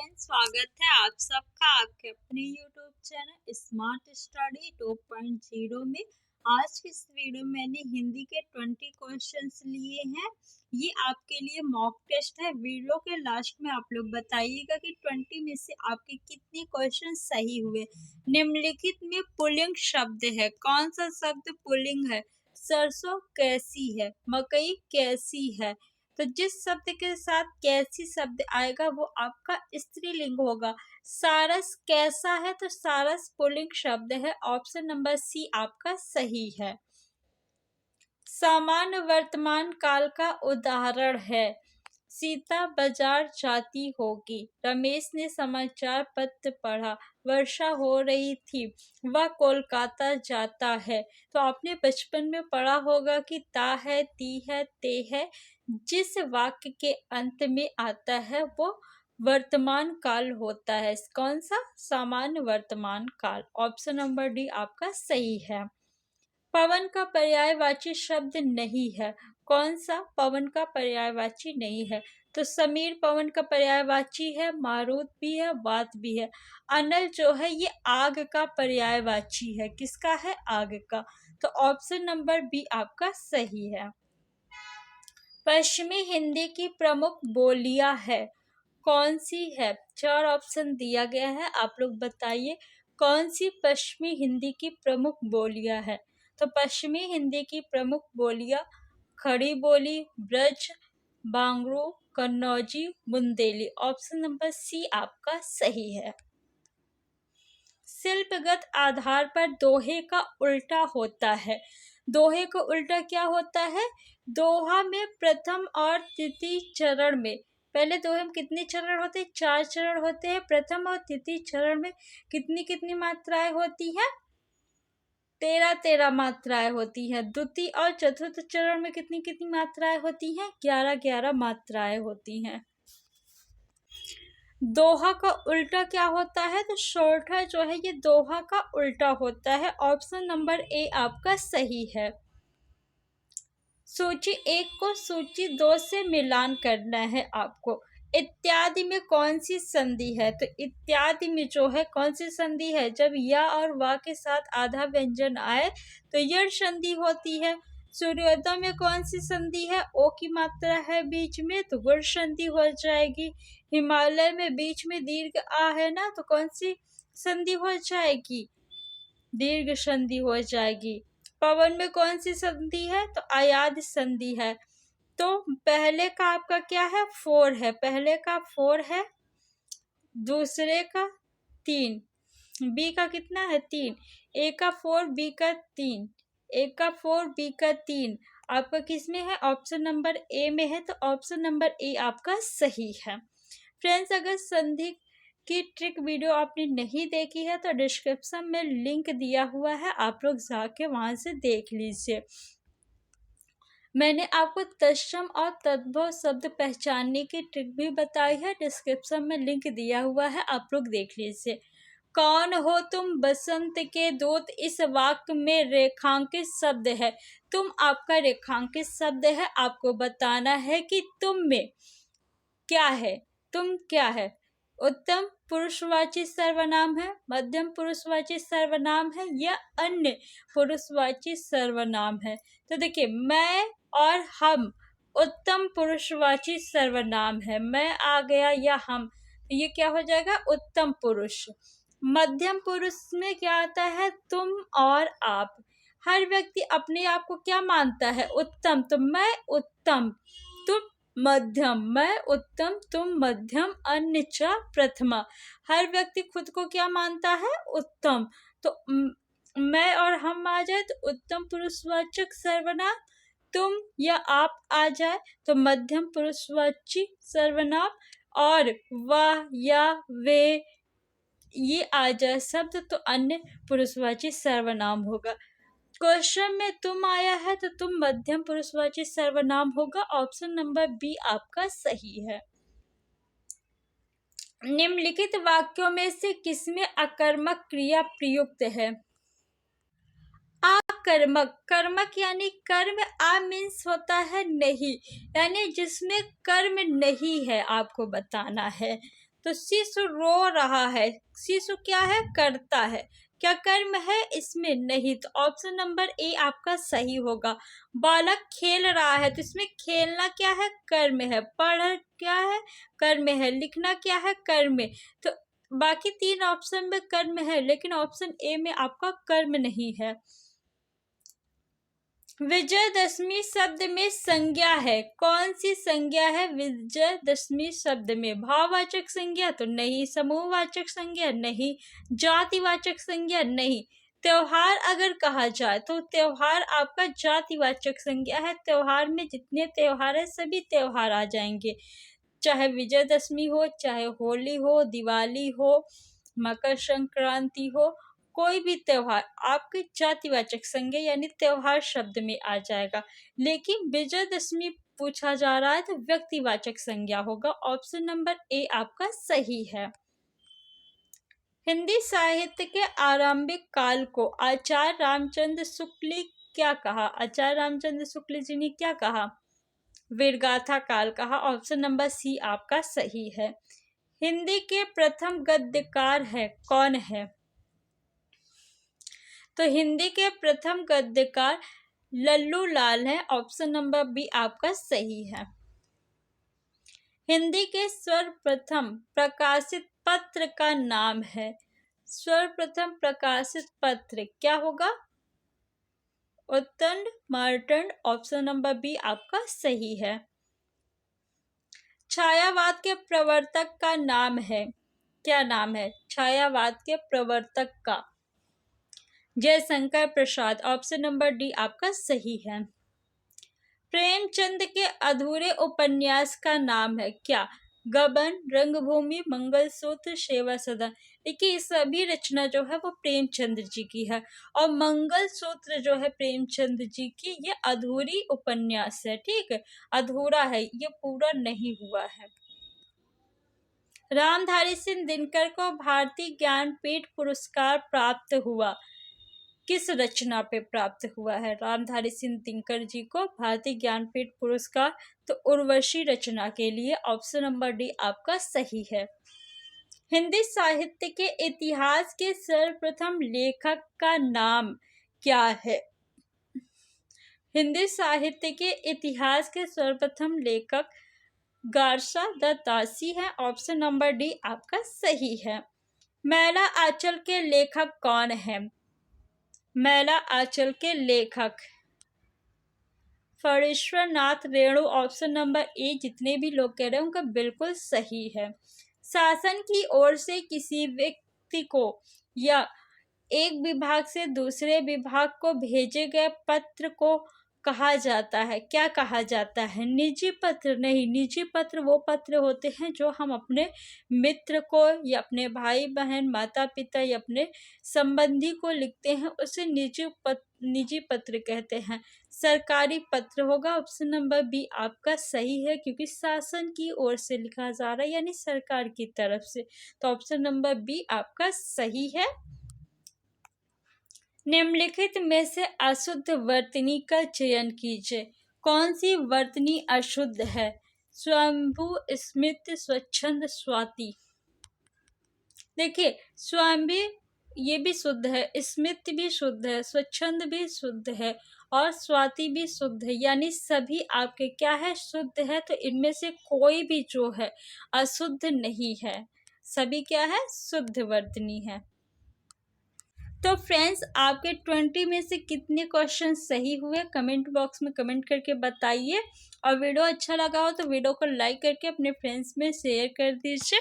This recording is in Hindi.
फ्रेंड्स, स्वागत है आप सबका आपके अपने यूट्यूब चैनल स्मार्ट स्टडी 2.0 में। आज की इस वीडियो में मैंने हिंदी के 20 क्वेश्चंस लिए हैं। ये आपके लिए मॉक टेस्ट है। वीडियो के लास्ट में आप लोग बताइएगा कि 20 में से आपके कितने क्वेश्चन सही हुए। निम्नलिखित में पुल्लिंग शब्द है। कौन सा शब्द पुल्लिंग है? सरसों कैसी है, मकई कैसी है। तो जिस शब्द के साथ कैसी शब्द आएगा वो आपका स्त्रीलिंग होगा। सारस कैसा है, तो सारस पुल्लिंग शब्द है। ऑप्शन नंबर सी आपका सही है। सामान्य वर्तमान काल का उदाहरण है। सीता बाजार जाती होगी। रमेश ने समाचार पत्र पढ़ा। वर्षा हो रही थी। वह कोलकाता जाता है। तो आपने बचपन में पढ़ा होगा कि ता है, ती है, ते है। जिस वाक्य के अंत में आता है वो वर्तमान काल होता है। कौन सा? सामान्य वर्तमान काल। ऑप्शन नंबर डी आपका सही है। पवन का पर्यायवाची शब्द नहीं है। कौन सा पवन का पर्यायवाची नहीं है? तो समीर पवन का पर्यायवाची है, मारुत भी है, वात भी है। अनल जो है ये आग का पर्यायवाची है। किसका है? आग का। तो ऑप्शन नंबर बी आपका सही है। पश्चिमी हिंदी की प्रमुख बोलियां है। कौन सी है? 4 ऑप्शन दिया गया है, आप लोग बताइए कौन सी पश्चिमी हिंदी की प्रमुख बोलियां है। तो पश्चिमी हिंदी की प्रमुख बोलियां Khari Boli, Braj, Bangru, Kannauji, Bundeli. Option number C आपका सही है। शिल्पगत आधार पर दोहे का उल्टा होता है। दोहे का उल्टा क्या होता है? दोहा में प्रथम और तृतीय चरण में, पहले दोहे में कितने चरण होते हैं? 4 चरण होते हैं। प्रथम और तृतीय चरण में कितनी कितनी मात्राएं होती हैं? 13 मात्राएं होती हैं। द्वितीय और चतुर्थ चरण में कितनी कितनी मात्राएं होती हैं? 11 मात्राएं होती हैं। दोहा का उल्टा क्या होता है? तो शॉर्टर जो है ये दोहा का उल्टा होता है। ऑप्शन नंबर ए आपका सही है। सूची 1 को सूची 2 से मिलान करना है आपको। इत्यादि में कौन सी संधि है? तो इत्यादि में जो है कौन सी संधि है? जब या और वा के साथ आधा व्यंजन आए तो यह संधि होती है। सूर्योदय में कौन सी संधि है? ओ की मात्रा है बीच में, तो गुण संधि हो जाएगी। हिमालय में बीच में दीर्घ आ है ना, तो कौन सी संधि हो जाएगी? दीर्घ संधि हो जाएगी। पवन में कौन सी संधि है? तो अयाद संधि है। तो पहले का आपका क्या है? 4 है। पहले का 4 है, दूसरे का 3, बी का कितना है? 3। ए का 4, बी का 3, ए का 4, बी का 3। आपका किस में है? ऑप्शन नंबर ए में है। तो ऑप्शन नंबर ए आपका सही है। फ्रेंड्स, अगर संधि की ट्रिक वीडियो आपने नहीं देखी है तो डिस्क्रिप्शन में लिंक दिया हुआ है, आप लोग जाके वहां से देख लीजिए। मैंने आपको तत्सम और तद्भव शब्द पहचानने की ट्रिक भी बताई है, डिस्क्रिप्शन में लिंक दिया हुआ है, आप लोग देख लीजिए। कौन हो तुम बसंत के दूत इस वाक्य में रेखांकित शब्द है। तुम आपका रेखांकित शब्द है। आपको बताना है कि तुम में क्या है। तुम क्या है? उत्तम पुरुषवाची सर्वनाम है, मध्यम पुरुषवाची सर्वनाम है, या अन्य पुरुषवाची सर्वनाम है। तो देखिए, मैं और हम उत्तम पुरुषवाची सर्वनाम है। मैं आ गया या हम, तो ये क्या हो जाएगा? उत्तम पुरुष। मध्यम पुरुष में क्या आता है? तुम और आप। हर व्यक्ति अपने आप को क्या मानता है? उत्तम। तो मैं उत्तम, तुम मध्यम। मैं उत्तम, तुम मध्यम, अन्य च प्रथमा। हर व्यक्ति खुद को क्या मानता है? उत्तम। तो मैं और हम आ जाए तो उत्तम पुरुषवाचक सर्वनाम, तुम या आप आ जाए तो मध्यम पुरुषवाची सर्वनाम, और वह या वे ये आ जाए शब्द तो अन्य पुरुषवाची सर्वनाम होगा। क्वेश्चन में तुम आया है तो तुम मध्यम पुरुषवाची सर्वनाम होगा। ऑप्शन नंबर बी आपका सही है। निम्नलिखित वाक्यों में से किसमें अकर्मक क्रिया प्रयुक्त है? अकर्मक, कर्मक यानी कर्म, आ मीन्स होता है नहीं, यानी जिसमें कर्म नहीं है, आपको बताना है। तो शिशु रो रहा है, शिशु क्या है, करता है, क्या कर्म है इसमें, नहीं, तो ऑप्शन नंबर ए आपका सही होगा। बालक खेल रहा है, तो इसमें खेलना क्या है, कर्म है, पढ़ क्या है, कर्म है, लिखना क्या है, कर्म है। तो बाकी तीन ऑप्शन में कर्म है, लेकिन ऑप्शन ए में आपका कर्म नहीं है। विजयदशमी शब्द में संज्ञा है, कौन सी संज्ञा है विजयदशमी शब्द में, भाववाचक संज्ञा तो नहीं, समूहवाचक संज्ञा नहीं, जातिवाचक संज्ञा नहीं। त्योहार अगर कहा जाए तो त्योहार आपका जातिवाचक संज्ञा है, त्योहार में जितने त्योहार है सभी त्योहार आ जाएंगे, चाहे विजयदशमी हो, चाहे होली हो, दिवाली हो, मकर संक्रांति हो, कोई भी त्योहार आपके जातिवाचक संज्ञा यानी त्योहार शब्द में आ जाएगा। लेकिन विजयदशमी पूछा जा रहा है तो व्यक्तिवाचक संज्ञा होगा। ऑप्शन नंबर ए आपका सही है। हिंदी साहित्य के आरंभिक काल को आचार्य रामचंद्र शुक्ल क्या कहा, आचार्य रामचंद्र शुक्ल जी ने क्या कहा, वीरगाथा काल कहा। ऑप्शन नंबर सी आपका सही है। हिंदी के प्रथम गद्यकार है कौन है, तो हिंदी के प्रथम गद्यकार लल्लू लाल है। ऑप्शन नंबर बी आपका सही है। हिंदी के सर्वप्रथम प्रकाशित पत्र का नाम है, सर्वप्रथम प्रकाशित पत्र क्या होगा, उत्तंड मार्तंड। ऑप्शन नंबर बी आपका सही है। छायावाद के प्रवर्तक का नाम है, क्या नाम है, छायावाद के प्रवर्तक का Jaishankar Prasad. Option number D आपका सही है। प्रेमचंद के अधूरे उपन्यास का नाम है क्या, गबन, रंगभूमि, मंगलसूत्र, सेवा सदन। देखिए सभी रचना जो है वो प्रेमचंद जी की है, और मंगलसूत्र जो है प्रेमचंद जी की, ये अधूरी उपन्यास है, ठीक है, अधूरा है, ये पूरा नहीं हुआ है। रामधारी सिंह दिनकर को भारतीय ज्ञानपीठ पुरस्कार प्राप्त हुआ, किस रचना पे प्राप्त हुआ है रामधारी सिंह दिनकर जी को भारतीय ज्ञानपीठ पुरस्कार, तो उर्वशी रचना के लिए। ऑप्शन नंबर डी आपका सही है। हिंदी साहित्य के इतिहास के सर्वप्रथम लेखक का नाम क्या है, हिंदी साहित्य के इतिहास के सर्वप्रथम लेखक गार्सा दत्तासी है। ऑप्शन नंबर डी आपका सही है। मैला आंचल के लेखक कौन है, मैला आंचल के लेखक Phanishwar Nath Renu. Option number A जितने भी लोग कह रहे हैं उनका बिल्कुल सही है। शासन की ओर से किसी व्यक्ति को या एक विभाग से दूसरे विभाग को भेजे गए पत्र को कहा जाता है, क्या कहा जाता है, निजी पत्र नहीं, निजी पत्र वो पत्र होते हैं जो हम अपने मित्र को या अपने भाई बहन माता पिता या अपने संबंधी को लिखते हैं, उसे निजी पत्र कहते हैं। सरकारी पत्र होगा। ऑप्शन नंबर बी आपका सही है, क्योंकि शासन की ओर से लिखा जा रहा है यानी सरकार की तरफ से, तो ऑप्शन नंबर बी आपका सही है। निम्नलिखित में से अशुद्ध वर्तनी का चयन कीजिए, कौन सी वर्तनी अशुद्ध है, स्वयंभू, स्मित, स्वच्छंद, स्वाति। देखिए स्वयंभी ये भी शुद्ध है, स्मित भी शुद्ध है, स्वच्छंद भी शुद्ध है और स्वाति भी शुद्ध है, यानी सभी आपके क्या है, शुद्ध है। तो इनमें से कोई भी जो है अशुद्ध नहीं है, सभी क्या है, शुद्ध वर्तनी है। तो फ्रेंड्स आपके 20 में से कितने क्वेश्चन सही हुए कमेंट बॉक्स में कमेंट करके बताइए, और वीडियो अच्छा लगा हो तो वीडियो को लाइक करके अपने फ्रेंड्स में शेयर कर दीजिए।